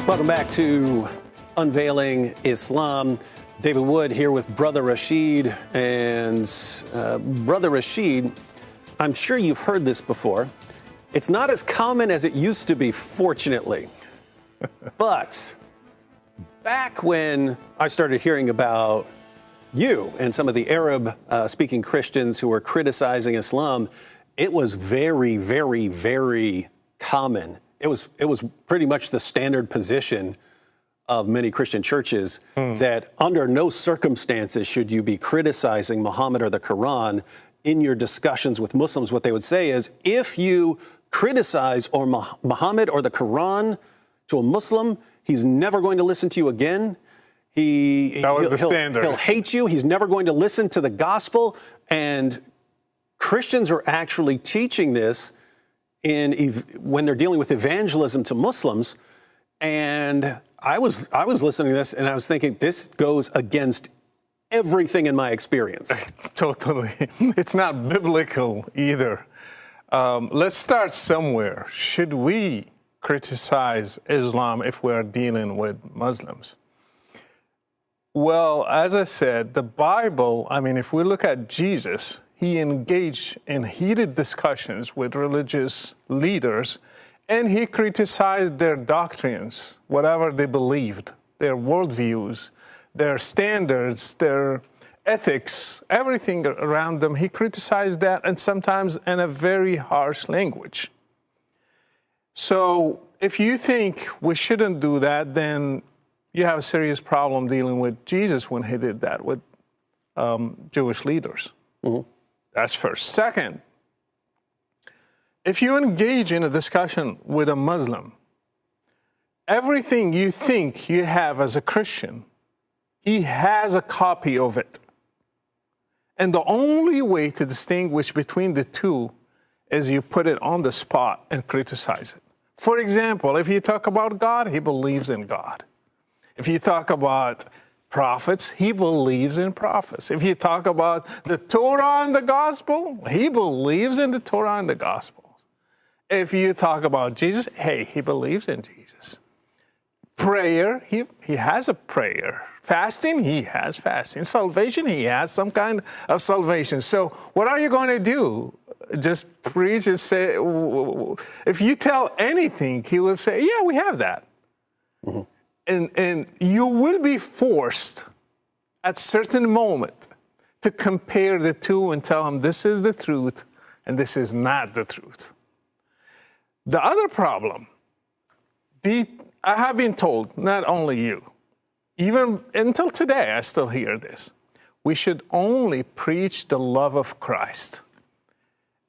Welcome back to Unveiling Islam. David Wood here with Brother Rachid. And Brother Rachid, I'm sure you've heard this before. It's not as common as it used to be, fortunately. But back when I started hearing about you and some of the Arab-speaking Christians who were criticizing Islam, it was very, very, very common. It was pretty much the standard position of many Christian churches that under no circumstances should you be criticizing Muhammad or the Quran in your discussions with Muslims. What they would say is, if you criticize Muhammad or the Quran to a Muslim, he's never going to listen to you again. He'll hate you. He's never going to listen to the gospel. And Christians are actually teaching this when they're dealing with evangelism to Muslims. And I was listening to this and I was thinking, this goes against everything in my experience. Totally. It's not biblical either. Let's start somewhere. Should we criticize Islam if we're dealing with Muslims? Well, as I said, the Bible, if we look at Jesus, he engaged in heated discussions with religious leaders, and he criticized their doctrines, whatever they believed, their worldviews, their standards, their ethics, everything around them. He criticized that, and sometimes in a very harsh language. So if you think we shouldn't do that, then you have a serious problem dealing with Jesus when he did that with Jewish leaders. Mm-hmm. That's first. Second, if you engage in a discussion with a Muslim, everything you think you have as a Christian, he has a copy of it. And the only way to distinguish between the two is you put it on the spot and criticize it. For example, if you talk about God, he believes in God. If you talk about prophets, he believes in prophets. If you talk about the Torah and the gospel, he believes in the Torah and the gospel. If you talk about Jesus, he believes in Jesus. Prayer, he has a prayer. Fasting, he has fasting. Salvation, he has some kind of salvation. So what are you going to do? Just preach and say, if you tell anything, he will say, yeah, we have that. Mm-hmm. And you will be forced at certain moment to compare the two and tell him this is the truth and this is not the truth. The other problem, I have been told, not only you, even until today, I still hear this. We should only preach the love of Christ.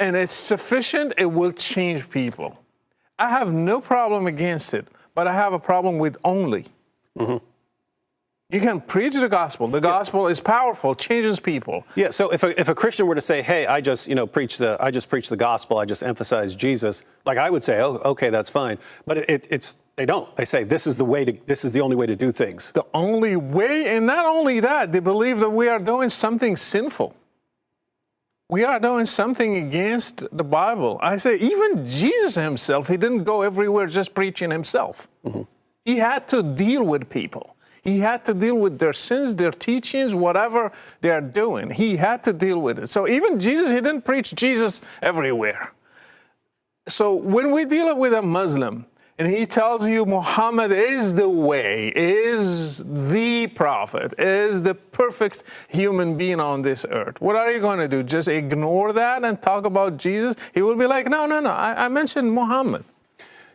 And it's sufficient, it will change people. I have no problem against it, but I have a problem with only. Mm-hmm. You can preach the gospel. The gospel is powerful, changes people. Yeah. So if a Christian were to say, "Hey, I just preach the gospel. I just emphasize Jesus," like I would say, "Oh, okay, that's fine." But they don't. They say this is the only way to do things. The only way, and not only that, they believe that we are doing something sinful. We are doing something against the Bible. I say, even Jesus himself, he didn't go everywhere just preaching himself. Mm-hmm. He had to deal with people. He had to deal with their sins, their teachings, whatever they are doing. He had to deal with it. So even Jesus, he didn't preach Jesus everywhere. So when we deal with a Muslim, and he tells you Muhammad is the way, is the prophet, is the perfect human being on this earth, what are you going to do? Just ignore that and talk about Jesus? He will be like, no, I mentioned Muhammad.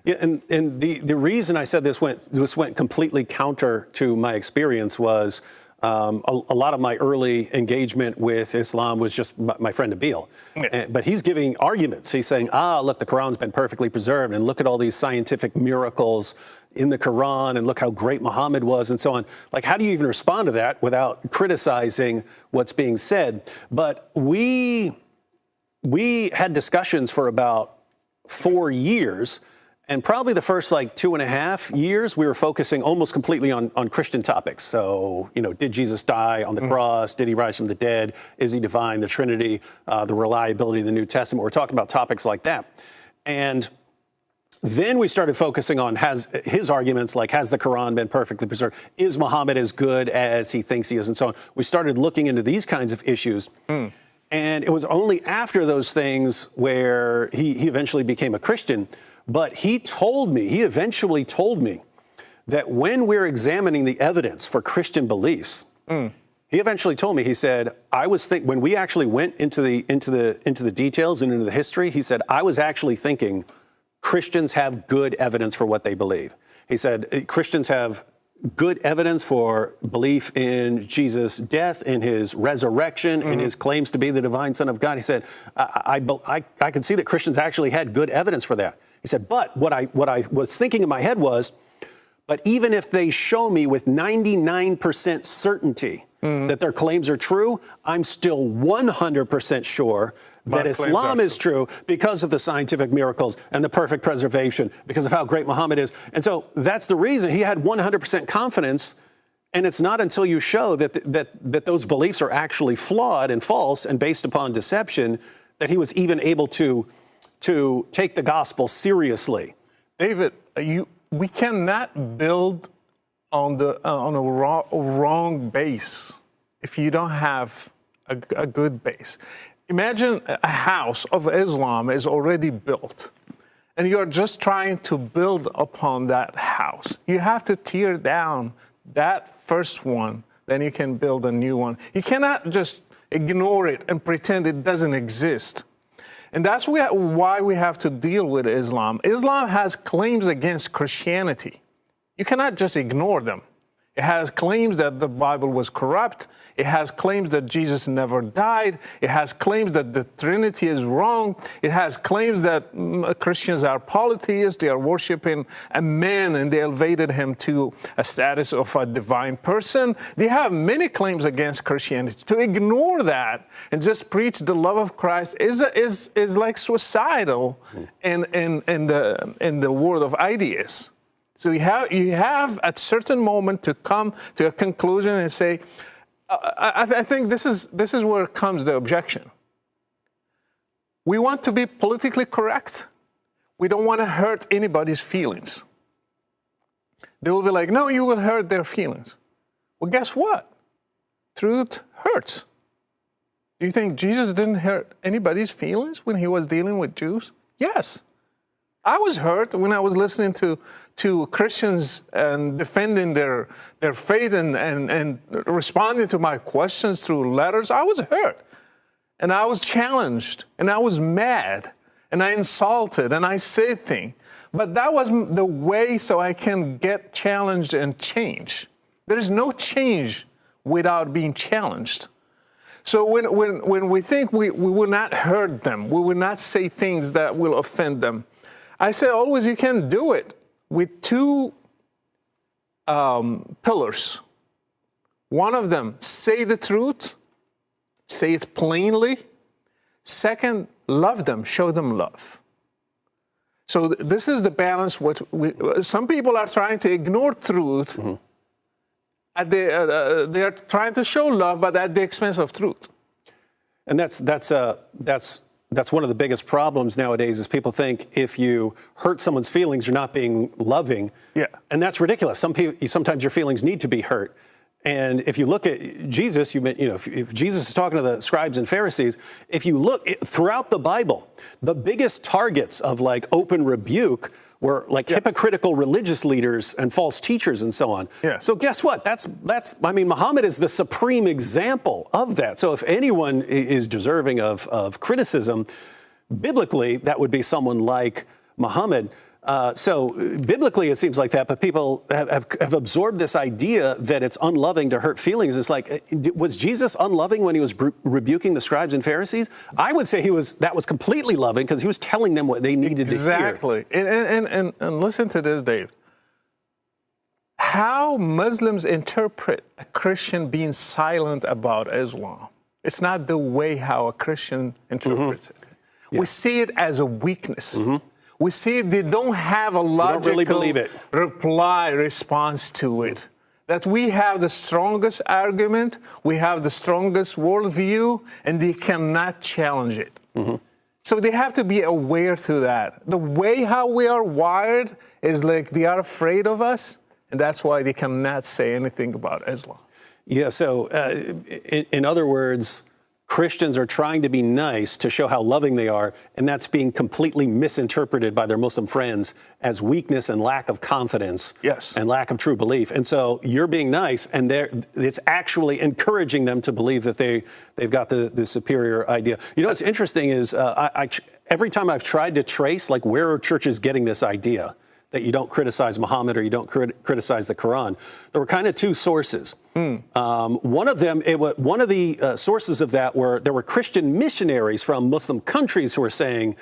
Yeah, and the reason I said this went completely counter to my experience was a lot of my early engagement with Islam was just my friend Nabil. Yeah. But he's giving arguments. He's saying, look, the Quran's been perfectly preserved, and look at all these scientific miracles in the Quran, and look how great Muhammad was, and so on. Like, how do you even respond to that without criticizing what's being said? But we had discussions for about 4 years. And probably the first 2.5 years, we were focusing almost completely on Christian topics. So, did Jesus die on the cross? Did he rise from the dead? Is he divine? The Trinity, the reliability of the New Testament. We're talking about topics like that. And Then we started focusing on his arguments, like has the Quran been perfectly preserved? Is Muhammad as good as he thinks he is, and so on. We started looking into these kinds of issues. And it was only after those things where he eventually became a Christian. But he eventually told me that when we're examining the evidence for Christian beliefs, he eventually told me, he said, when we actually went into the details and into the history, he said, I was actually thinking Christians have good evidence for what they believe. He said, Christians have good evidence for belief in Jesus' death, in his resurrection, in his claims to be the divine Son of God. He said, I could see that Christians actually had good evidence for that. He said, but what I was thinking in my head was, but even if they show me with 99% certainty that their claims are true, I'm still 100% sure that Islam is true because of the scientific miracles and the perfect preservation, because of how great Muhammad is. And so that's the reason he had 100% confidence. And it's not until you show that those beliefs are actually flawed and false and based upon deception that he was even able to take the gospel seriously. David, we cannot build on a wrong base if you don't have a good base. Imagine a house of Islam is already built, and you're just trying to build upon that house. You have to tear down that first one, then you can build a new one. You cannot just ignore it and pretend it doesn't exist. And that's why we have to deal with Islam. Islam has claims against Christianity. You cannot just ignore them. It has claims that the Bible was corrupt. It has claims that Jesus never died. It has claims that the Trinity is wrong. It has claims that Christians are polytheists. They are worshiping a man and they elevated him to a status of a divine person. They have many claims against Christianity. To ignore that and just preach the love of Christ is like suicidal in the world of ideas. So you have at certain moment to come to a conclusion and say, I think this is where comes the objection. We want to be politically correct. We don't want to hurt anybody's feelings. They will be like, no, you will hurt their feelings. Well, guess what? Truth hurts. Do you think Jesus didn't hurt anybody's feelings when he was dealing with Jews? Yes. I was hurt when I was listening to Christians and defending their faith and responding to my questions through letters. I was hurt, and I was challenged, and I was mad, and I insulted, and I said things. But that was the way so I can get challenged and change. There is no change without being challenged. So when we think we will not hurt them, we will not say things that will offend them, I say always you can do it with two pillars. One of them, say the truth, say it plainly. Second, love them, show them love. So this is the balance. Some people are trying to ignore truth. They are trying to show love, but at the expense of truth. And that's one of the biggest problems nowadays is people think if you hurt someone's feelings, you're not being loving. Yeah. And that's ridiculous. Sometimes your feelings need to be hurt. And if you look at Jesus, if Jesus is talking to the scribes and Pharisees, if you look throughout the Bible, the biggest targets of like open rebuke were like hypocritical religious leaders and false teachers and so on. Yeah. So guess what? Muhammad is the supreme example of that. So if anyone is deserving of criticism, biblically, that would be someone like Muhammad. So biblically, it seems like that, but people have absorbed this idea that it's unloving to hurt feelings. It's like, was Jesus unloving when he was rebuking the scribes and Pharisees? I would say that was completely loving because he was telling them what they needed to hear. Exactly. And listen to this, Dave. How Muslims interpret a Christian being silent about Islam. It's not the way how a Christian interprets it. Yeah. We see it as a weakness. We see they don't have a logical response to it. That we have the strongest argument, we have the strongest worldview, and they cannot challenge it. So they have to be aware to that. The way how we are wired is like they are afraid of us, and that's why they cannot say anything about Islam. Yeah, so in other words, Christians are trying to be nice to show how loving they are, and that's being completely misinterpreted by their Muslim friends as weakness and lack of confidence. Yes. And lack of true belief. And so you're being nice, and it's actually encouraging them to believe that they've got the superior idea. You know what's interesting is every time I've tried to trace, like, where are churches getting this idea that you don't criticize Muhammad or you don't criticize the Quran, there were kind of two sources. One of the sources of that there were Christian missionaries from Muslim countries who were saying,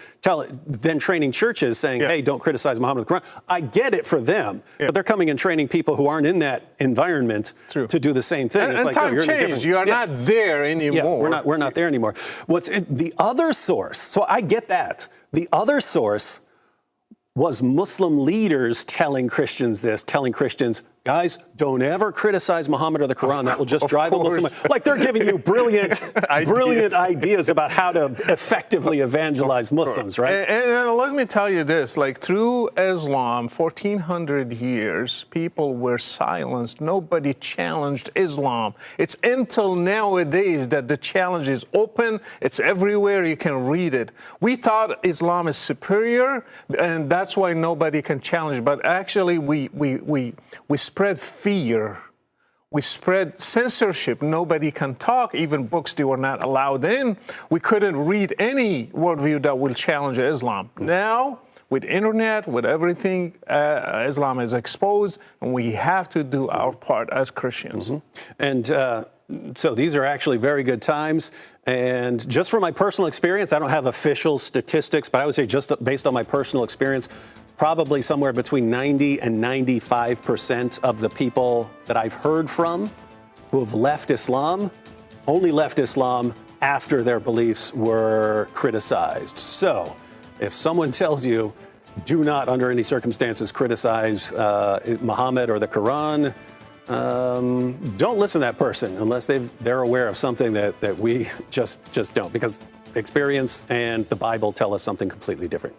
then training churches saying, hey, don't criticize Muhammad or the Quran. I get it for them, but they're coming and training people who aren't in that environment to do the same thing. And time changed. You are not there anymore. Yeah, we're not there anymore. The other source, so I get that. The other source was Muslim leaders telling Christians, guys, don't ever criticize Muhammad or the Quran. That will just drive a Muslim. Like, they're giving you brilliant ideas about how to effectively evangelize Muslims, right? And let me tell you this, like, through Islam, 1400 years, people were silenced. Nobody challenged Islam. It's until nowadays that the challenge is open. It's everywhere. You can read it. We thought Islam is superior, and that's why nobody can challenge. But actually, we spread fear. We spread censorship. Nobody can talk. Even books they were not allowed in. We couldn't read any worldview that will challenge Islam. Now, with internet, with everything, Islam is exposed, and we have to do our part as Christians. And so these are actually very good times. And just from my personal experience, I don't have official statistics, but I would say just based on my personal experience, probably somewhere between 90 and 95% of the people that I've heard from who have left Islam only left Islam after their beliefs were criticized. So if someone tells you, do not under any circumstances criticize Muhammad or the Quran, don't listen to that person unless they're aware of something that we just don't, because experience and the Bible tell us something completely different.